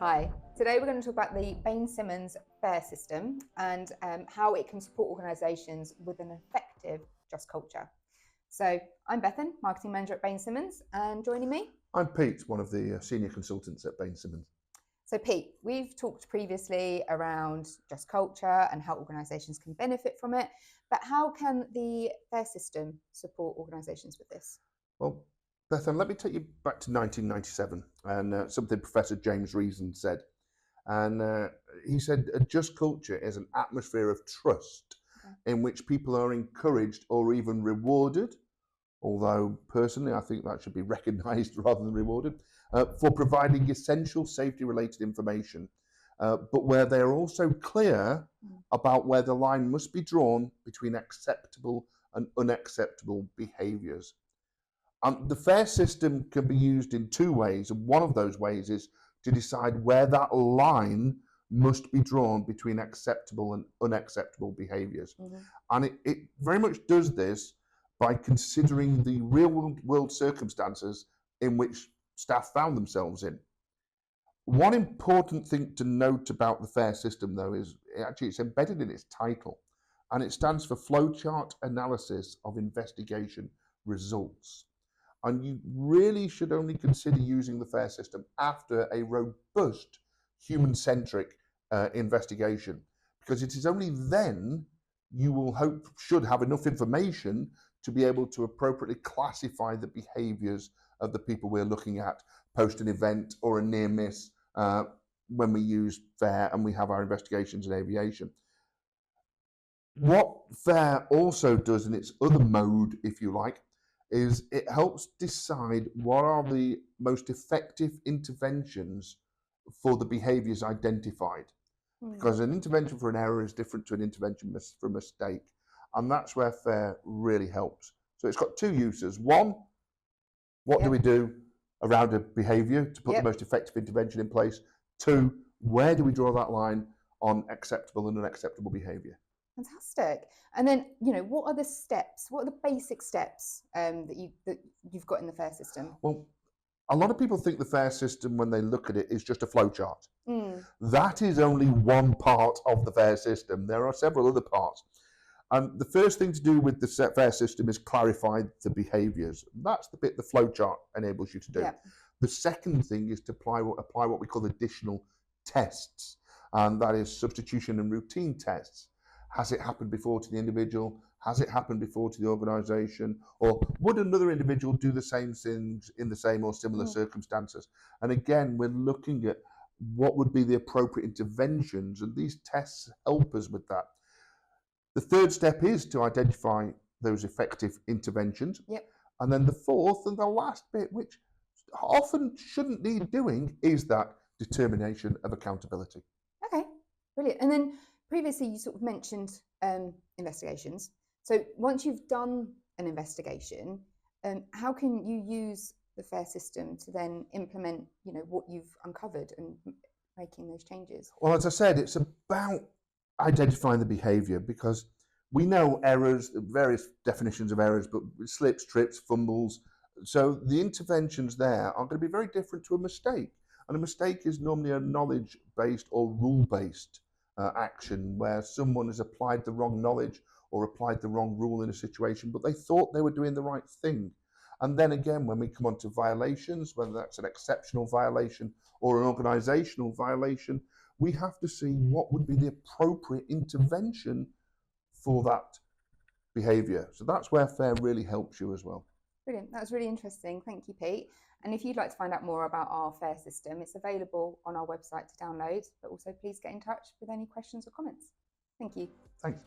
Hi, today we're going to talk about the Baines Simmons FAiR system and how it can support organisations with an effective just culture. So I'm Bethan, Marketing Manager at Baines Simmons, and joining me? I'm Pete, one of the Senior Consultants at Baines Simmons. So Pete, we've talked previously around just culture and how organisations can benefit from it, but how can the FAiR system support organisations with this? Well, Bethan, let me take you back to 1997 and something Professor James Reason said. And he said a just culture is an atmosphere of trust in which people are encouraged or even rewarded, although personally I think that should be recognised rather than rewarded, for providing essential safety-related information, but where they are also clear about where the line must be drawn between acceptable and unacceptable behaviours. The FAiR system can be used in two ways, and one of those ways is to decide where that line must be drawn between acceptable and unacceptable behaviours. And it very much does this by considering the real world circumstances in which staff found themselves in. One important thing to note about the FAiR system, though, is it's embedded in its title, and it stands for Flowchart Analysis of Investigation Results. And you really should only consider using the FAiR system after a robust human-centric investigation, because it is only then you should have enough information to be able to appropriately classify the behaviours of the people we're looking at post an event or a near miss when we use FAiR and we have our investigations in aviation. What FAiR also does in its other mode, if you like, is it helps decide what are the most effective interventions for the behaviours identified. Because an intervention for an error is different to an intervention for a mistake. And that's where FAiR really helps. So it's got two uses. One, what do we do around a behaviour to put the most effective intervention in place? Two, where do we draw that line on acceptable and unacceptable behaviour? Fantastic. And then, what are the steps? What are the basic steps that you've got in the FAiR system? Well, a lot of people think the FAiR system, when they look at it, is just a flowchart. That is only one part of the FAiR system. There are several other parts. And the first thing to do with the FAiR system is clarify the behaviours. That's the bit the flowchart enables you to do. The second thing is to apply what we call additional tests, and that is substitution and routine tests. Has it happened before to the individual? Has it happened before to the organisation? Or would another individual do the same things in the same or similar circumstances? And again, we're looking at what would be the appropriate interventions, and these tests help us with that. The third step is to identify those effective interventions. And then the fourth and the last bit, which often shouldn't need doing, is that determination of accountability. Okay, brilliant. And then previously you sort of mentioned investigations. So once you've done an investigation, how can you use the FAiR system to then implement, what you've uncovered and making those changes? Well, as I said, it's about identifying the behaviour, because we know errors, various definitions of errors, but slips, trips, fumbles. So the interventions there are going to be very different to a mistake. And a mistake is normally a knowledge-based or rule-based action where someone has applied the wrong knowledge or applied the wrong rule in a situation, but they thought they were doing the right thing. And then again, when we come on to violations, whether that's an exceptional violation or an organisational violation, we have to see what would be the appropriate intervention for that behaviour. So that's where FAiR really helps you as well. Brilliant. That was really interesting. Thank you, Pete. And if you'd like to find out more about our FAiR system, it's available on our website to download, but also please get in touch with any questions or comments. Thank you. Thanks.